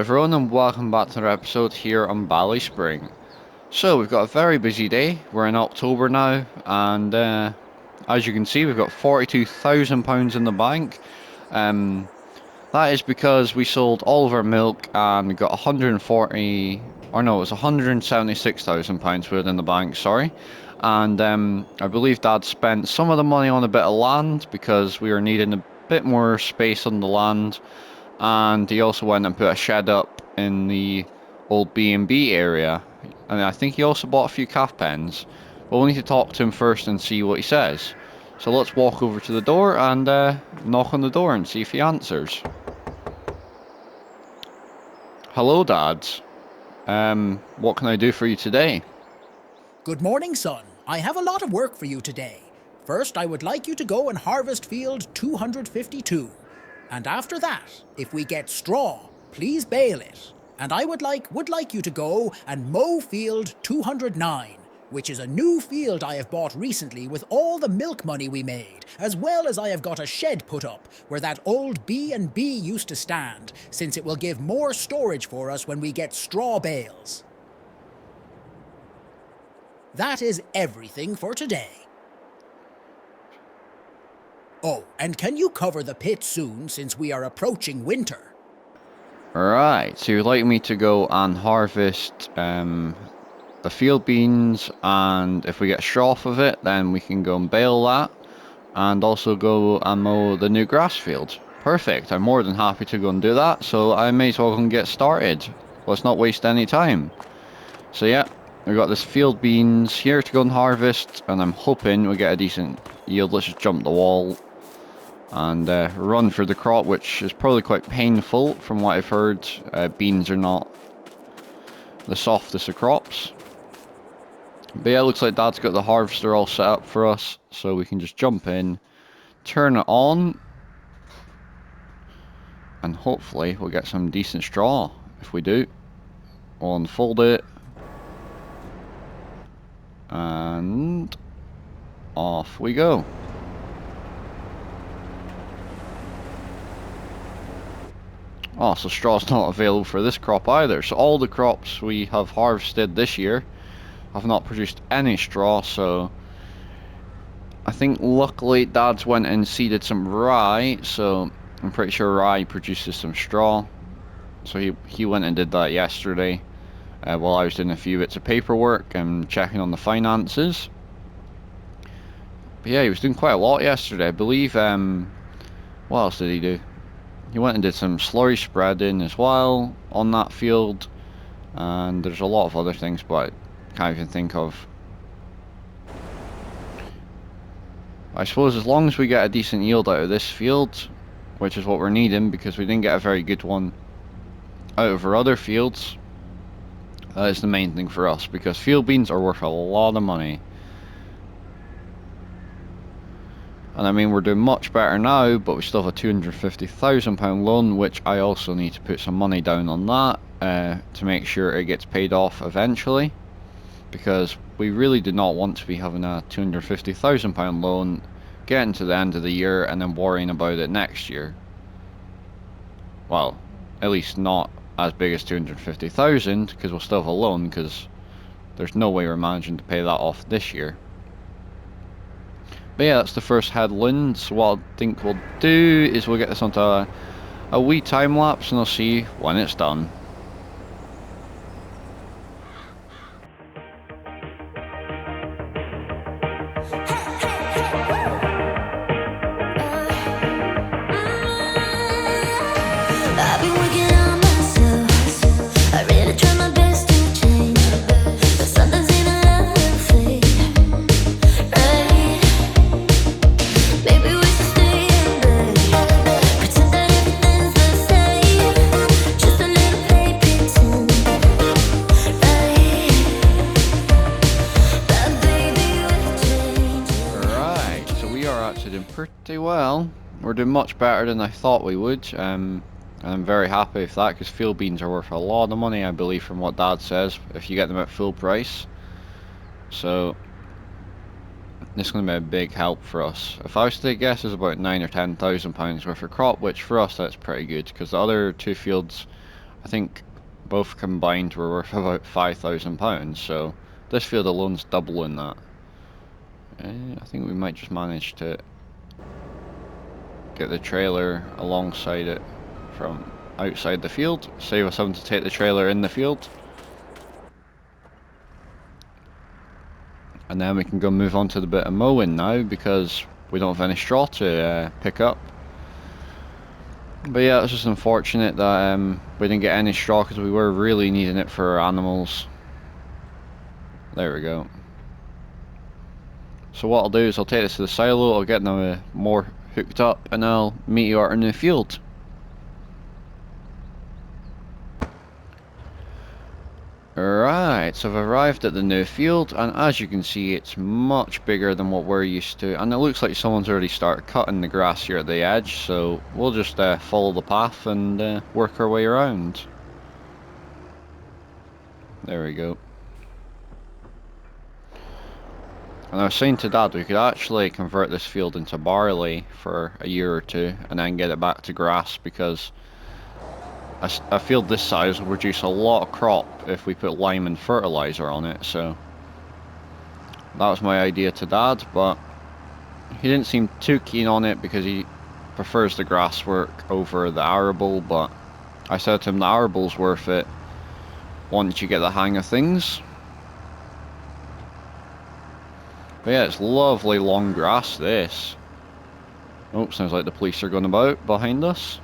everyone and welcome back to another episode here on Valley Spring. So we've got a very busy day. We're in October now and as you can see we've got £42,000 in the bank. That is because we sold all of our milk and we got 140, or no, it was £176,000 within the bank, sorry. And I believe Dad spent some of the money on a bit of land because we were needing a bit more space on the land. And he also went and put a shed up in the old B&B area. And I think he also bought a few calf pens. But we'll need to talk to him first and see what he says. So let's walk over to the door and knock on the door and see if he answers. Hello, Dad. What can I do for you today? Good morning, son. I have a lot of work for you today. First, I would like you to go and harvest field 252. And after that, if we get straw, please bale it. And I would like you to go and mow field 209, which is a new field I have bought recently with all the milk money we made, as well as I have got a shed put up where that old B&B used to stand, since it will give more storage for us when we get straw bales. That is everything for today. Oh, and can you cover the pit soon since we are approaching winter? Right, so you'd like me to go and harvest the field beans, and if we get straw off of it, then we can go and bale that, and also go and mow the new grass field. Perfect, I'm more than happy to go and do that, so I may as well go and get started. Let's not waste any time. So yeah, we've got this field beans here to go and harvest, and I'm hoping we get a decent yield. Let's just jump the wall and run for the crop, which is probably quite painful from what I've heard. Beans are not the softest of crops. But yeah, it looks like Dad's got the harvester all set up for us, so we can just jump in, turn it on, and hopefully we'll get some decent straw. If we do, we'll unfold it, and off we go. Oh, so straw's not available for this crop either. So all the crops we have harvested this year have not produced any straw, so I think luckily Dad's went and seeded some rye, so I'm pretty sure rye produces some straw. So he went and did that yesterday while I was doing a few bits of paperwork and checking on the finances. But yeah, he was doing quite a lot yesterday. I believe, what else did he do? He went and did some slurry spreading as well on that field, and there's a lot of other things, but I can't even think of. I suppose as long as we get a decent yield out of this field, which is what we're needing because we didn't get a very good one out of our other fields, that is the main thing for us, because field beans are worth a lot of money. And I mean, we're doing much better now, but we still have a £250,000 loan, which I also need to put some money down on that to make sure it gets paid off eventually. Because we really do not want to be having a £250,000 loan, getting to the end of the year and then worrying about it next year. Well, at least not as big as 250,000, because we'll still have a loan, because there's no way we're managing to pay that off this year. But yeah, that's the first headland. So what I think we'll do is we'll get this onto a wee time lapse and I'll see when it's done. Pretty well. We're doing much better than I thought we would, and I'm very happy with that, because field beans are worth a lot of money, I believe, from what Dad says, if you get them at full price. So this is going to be a big help for us. If I was to guess, it's about £9,000 or £10,000 worth of crop, which for us that's pretty good, because the other two fields I think both combined were worth about £5,000, so this field alone's doubling that. I think we might just manage to get the trailer alongside it from outside the field, save us having to take the trailer in the field. And then we can go move on to the bit of mowing now, because we don't have any straw to pick up. But yeah, it's just unfortunate that we didn't get any straw, because we were really needing it for our animals. There we go. So what I'll do is I'll take this to the silo, I'll get them more hooked up, and I'll meet you out in the field. Right, so I've arrived at the new field, and as you can see, it's much bigger than what we're used to, and it looks like someone's already started cutting the grass here at the edge, so we'll just follow the path and work our way around. There we go. And I was saying to Dad, we could actually convert this field into barley for a year or two, and then get it back to grass, because a field this size will produce a lot of crop if we put lime and fertilizer on it, so that was my idea to Dad, but he didn't seem too keen on it because he prefers the grass work over the arable. But I said to him the arable's worth it once you get the hang of things. But yeah, it's lovely long grass, this. Oh, sounds like the police are going about behind us.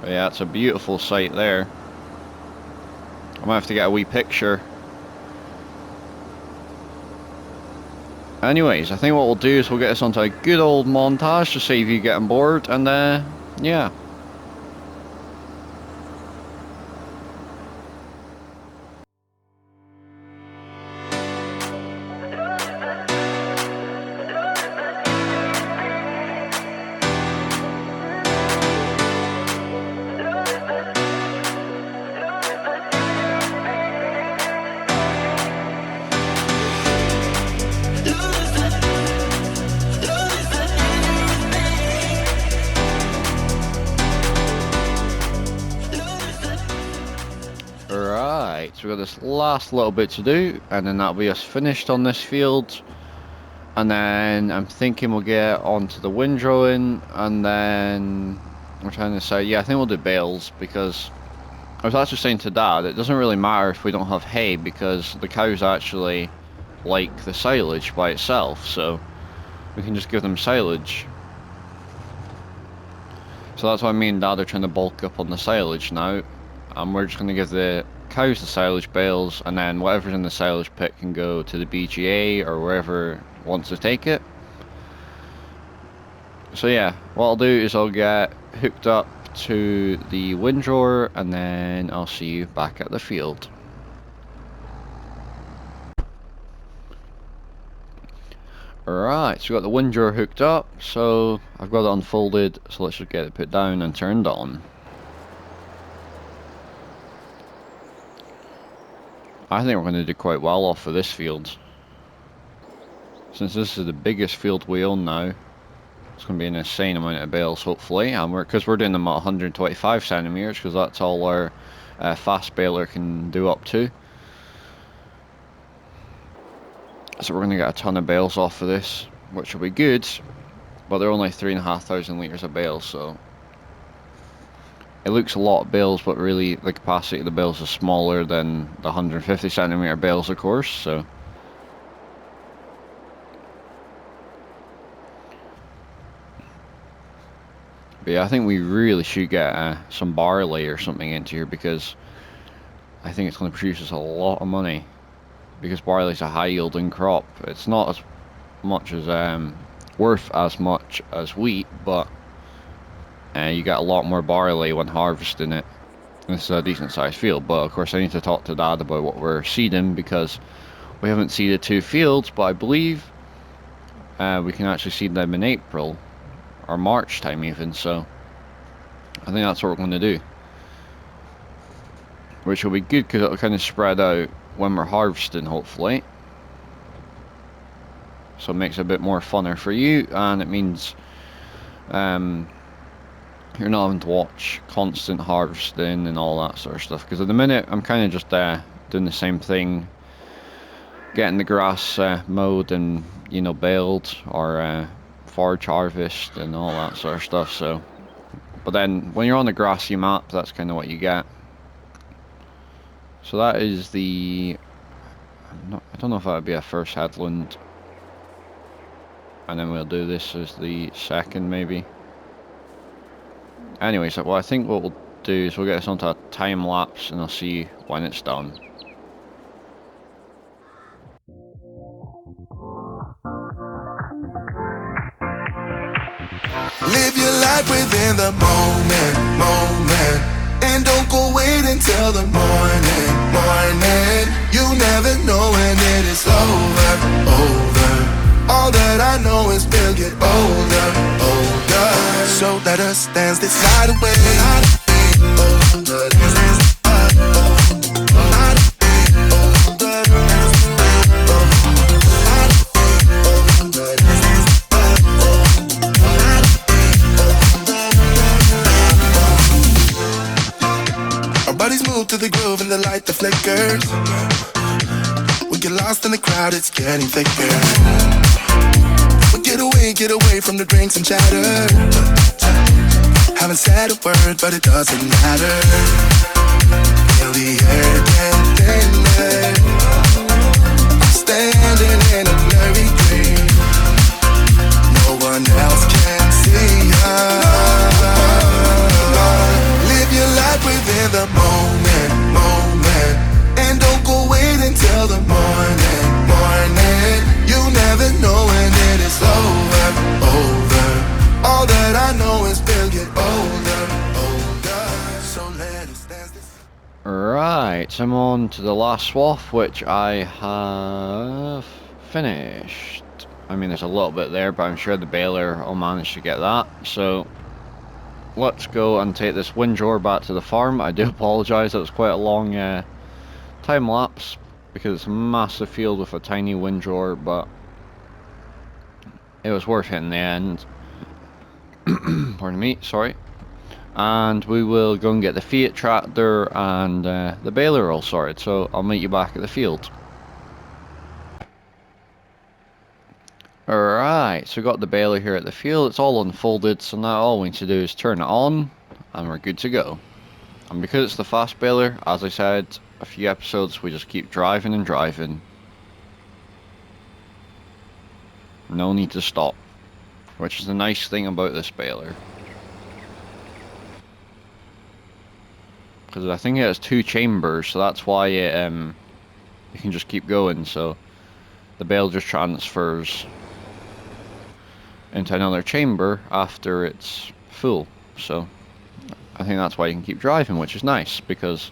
But yeah, it's a beautiful sight there. I might have to get a wee picture. Anyways, I think what we'll do is we'll get this onto a good old montage to save you getting bored, and yeah. Right, so we've got this last little bit to do, and then that'll be us finished on this field. And then I'm thinking we'll get onto the windrowing, and then I'm trying to say, yeah, I think we'll do bales, because I was actually saying to Dad, it doesn't really matter if we don't have hay, because the cows actually like the silage by itself, so we can just give them silage. So that's why me and Dad are trying to bulk up on the silage now, and we're just going to give the cows the silage bales, and then whatever's in the silage pit can go to the BGA or wherever wants to take it. So yeah, what I'll do is I'll get hooked up to the windrower, and then I'll see you back at the field. Right, so we've got the windrower hooked up, so I've got it unfolded, so let's just get it put down and turned on. I think we're going to do quite well off of this field. Since this is the biggest field we own now, it's going to be an insane amount of bales, hopefully. And because we're doing them at 125 centimeters, because that's all our fast baler can do up to. So we're going to get a ton of bales off of this, which will be good. But they're only 3,500 litres of bales, so it looks a lot of bales, but really the capacity of the bales is smaller than the 150 centimeter bales, of course. So but yeah, I think we really should get some barley or something into here, because I think it's going to produce us a lot of money, because barley is a high yielding crop. It's not as much as worth as much as wheat, but you get a lot more barley when harvesting it. This is a decent sized field, but of course I need to talk to Dad about what we're seeding, because we haven't seeded 2 fields, but I believe we can actually seed them in April or March time even, so I think that's what we're going to do, which will be good because it'll kind of spread out when we're harvesting, hopefully. So it makes it a bit more funner for you, and it means you're not having to watch constant harvesting and all that sort of stuff. Because at the minute, I'm kind of just doing the same thing, getting the grass mowed and, you know, baled, or forage harvest and all that sort of stuff. So, but then when you're on the grassy map, that's kind of what you get. So that is the, I don't know if that would be a first headland, and then we'll do this as the second maybe. Anyways, well, I think what we'll do is we'll get this onto a time lapse and I'll see when it's done. Live your life within the moment, moment. And don't go wait until the morning, morning. You never know when it is over, over. All that I know is we'll get older, older. So let us dance this night away. To the groove and the light that flickers. We get lost in the crowd, it's getting thicker. We get away from the drinks and chatter. Haven't said a word, but it doesn't matter. Feel the air get thinner. Standing in a blurry dream. No one else can see us. Live your life within the moment, moment. And don't go wait until the morning, morning. You never know when it is over, over. All that I know is we'll get older, older. So let us dance this. Right, I'm on to the last swath, which I have finished. I mean, there's a little bit there, but I'm sure the baler will manage to get that. So let's go and take this windrower back to the farm. I do apologise, that was quite a long time lapse because it's a massive field with a tiny windrower, but it was worth it in the end. Pardon me, sorry. And we will go and get the Fiat tractor and the baler all sorted, so I'll meet you back at the field. Alright, so we've got the baler here at the field. It's all unfolded, so now all we need to do is turn it on and we're good to go. And because it's the fast baler, as I said a few episodes, we just keep driving and driving. No need to stop, which is the nice thing about this baler. Because I think it has 2 chambers, so that's why it, you can just keep going, so the bale just transfers into another chamber after it's full. So I think that's why you can keep driving, which is nice, because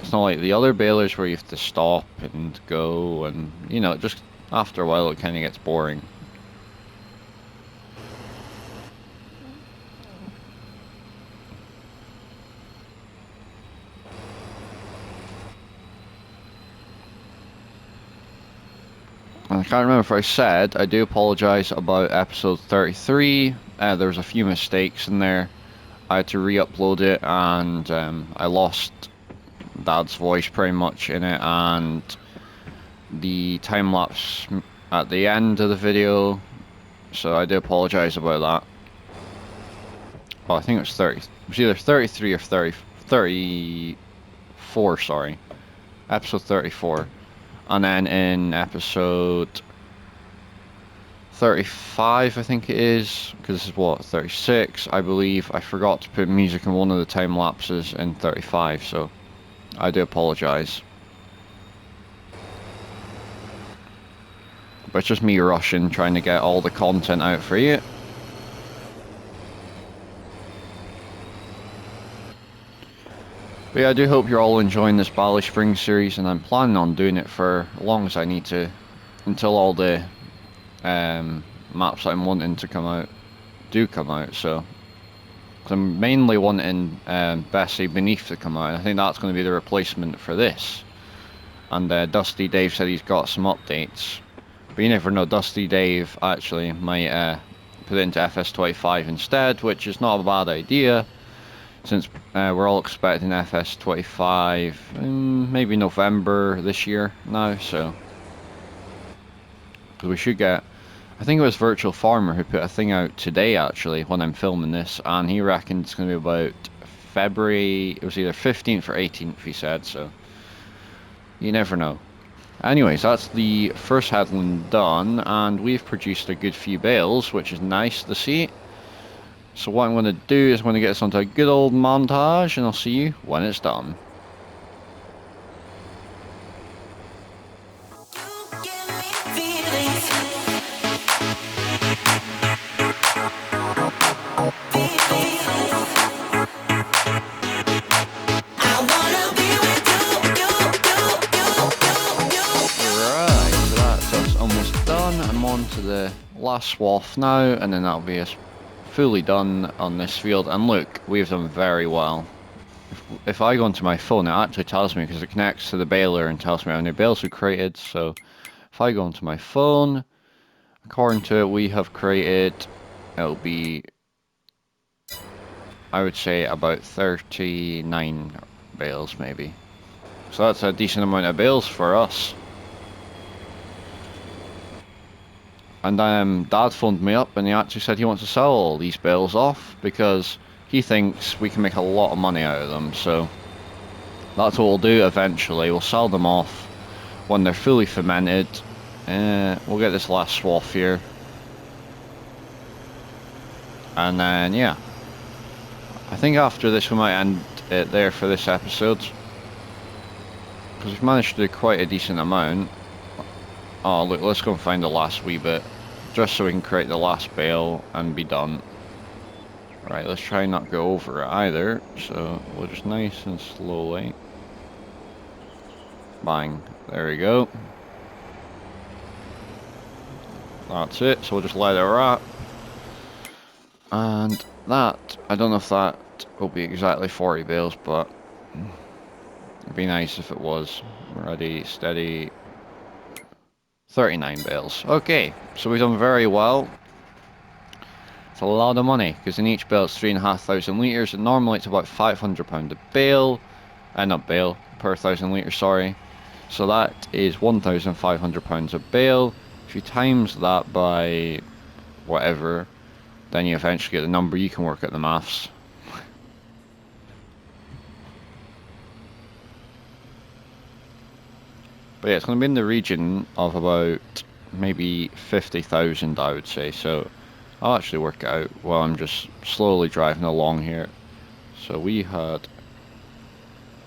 it's not like the other balers where you have to stop and go, and you know, just after a while it kind of gets boring. I can't remember if I said, I do apologise about episode 33, there was a few mistakes in there. I had to re-upload it, and I lost Dad's voice pretty much in it, and the time-lapse at the end of the video, so I do apologise about that. Well, I think it was 30, it was either 33 or 34, sorry. Episode 34. And then in episode 35, I think it is, because this is what, 36, I believe, I forgot to put music in one of the time lapses in 35, so I do apologise. But it's just me rushing, trying to get all the content out for you. But yeah, I do hope you're all enjoying this Bally Springs series, and I'm planning on doing it for as long as I need to, until all the maps that I'm wanting to come out do come out. So, cause I'm mainly wanting Bessie Beneath to come out. I think that's going to be the replacement for this. And Dusty Dave said he's got some updates, but you never know. Dusty Dave actually might put it into FS25 instead, which is not a bad idea, since we're all expecting FS25 in maybe November this year now, so because we should get, I think it was Virtual Farmer who put a thing out today actually when I'm filming this, and he reckoned it's going to be about February, it was either 15th or 18th he said, so you never know. Anyways, that's the first headland done, and we've produced a good few bales, which is nice to see. So what I'm going to do is I'm going to get this onto a good old montage, and I'll see you when it's done. To the last swath now, and then that'll be us fully done on this field. And look, we've done very well. If I go into my phone, it actually tells me, because it connects to the baler and tells me how many bales we created. So if I go into my phone, according to it, we have created, it'll be, I would say about 39 bales maybe. So that's a decent amount of bales for us. And Dad phoned me up and he actually said he wants to sell all these bales off because he thinks we can make a lot of money out of them. So that's what we'll do eventually. We'll sell them off when they're fully fermented. We'll get this last swath here. And then, yeah. I think after this we might end it there for this episode. Because we've managed to do quite a decent amount. Oh, look, let's go and find the last wee bit. Just so we can create the last bale and be done. Right, let's try not go over it either. So, we'll just nice and slowly. Bang. There we go. That's it. So we'll just let it wrap. And that, I don't know if that will be exactly 40 bales, but it'd be nice if it was. Ready, steady. 39 bales. Okay, so we've done very well. It's a lot of money, because in each bale it's 3,500 litres, and normally it's about £500 a bale. Not bale, per 1,000 litres, sorry. So that is £1,500 a bale. If you times that by whatever, then you eventually get the number. You can work out the maths. But yeah, it's going to be in the region of about maybe 50,000, I would say. So I'll actually work it out while I'm just slowly driving along here. So we had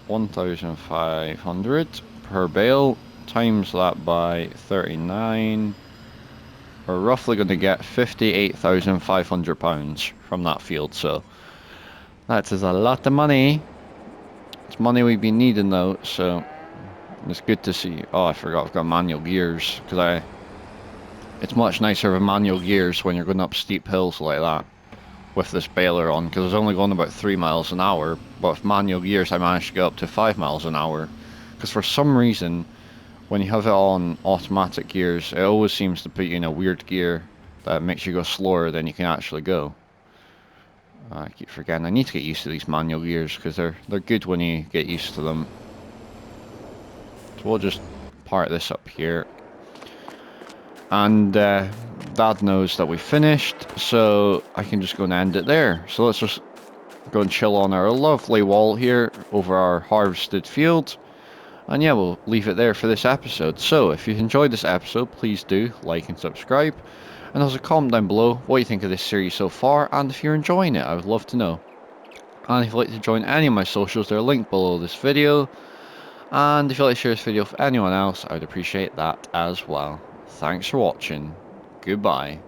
1,500 per bale, times that by 39. We're roughly going to get £58,500 from that field. So that is a lot of money. It's money we've been needing though, so it's good to see. Oh, I forgot I've got manual gears, because it's much nicer with manual gears when you're going up steep hills like that with this baler on, because it's only going about 3 miles an hour, but with manual gears I managed to get up to 5 miles an hour, because for some reason when you have it on automatic gears it always seems to put you in a weird gear that makes you go slower than you can actually go. I keep forgetting, I need to get used to these manual gears, because they're good when you get used to them. So we'll just park this up here. And Dad knows that we finished, so I can just go and end it there. So let's just go and chill on our lovely wall here over our harvested field. And yeah, we'll leave it there for this episode. So if you've enjoyed this episode, please do like and subscribe. And also comment down below what you think of this series so far, and if you're enjoying it, I would love to know. And if you'd like to join any of my socials, they're linked below this video. And if you'd like to share this video with anyone else, I would appreciate that as well. Thanks for watching. Goodbye.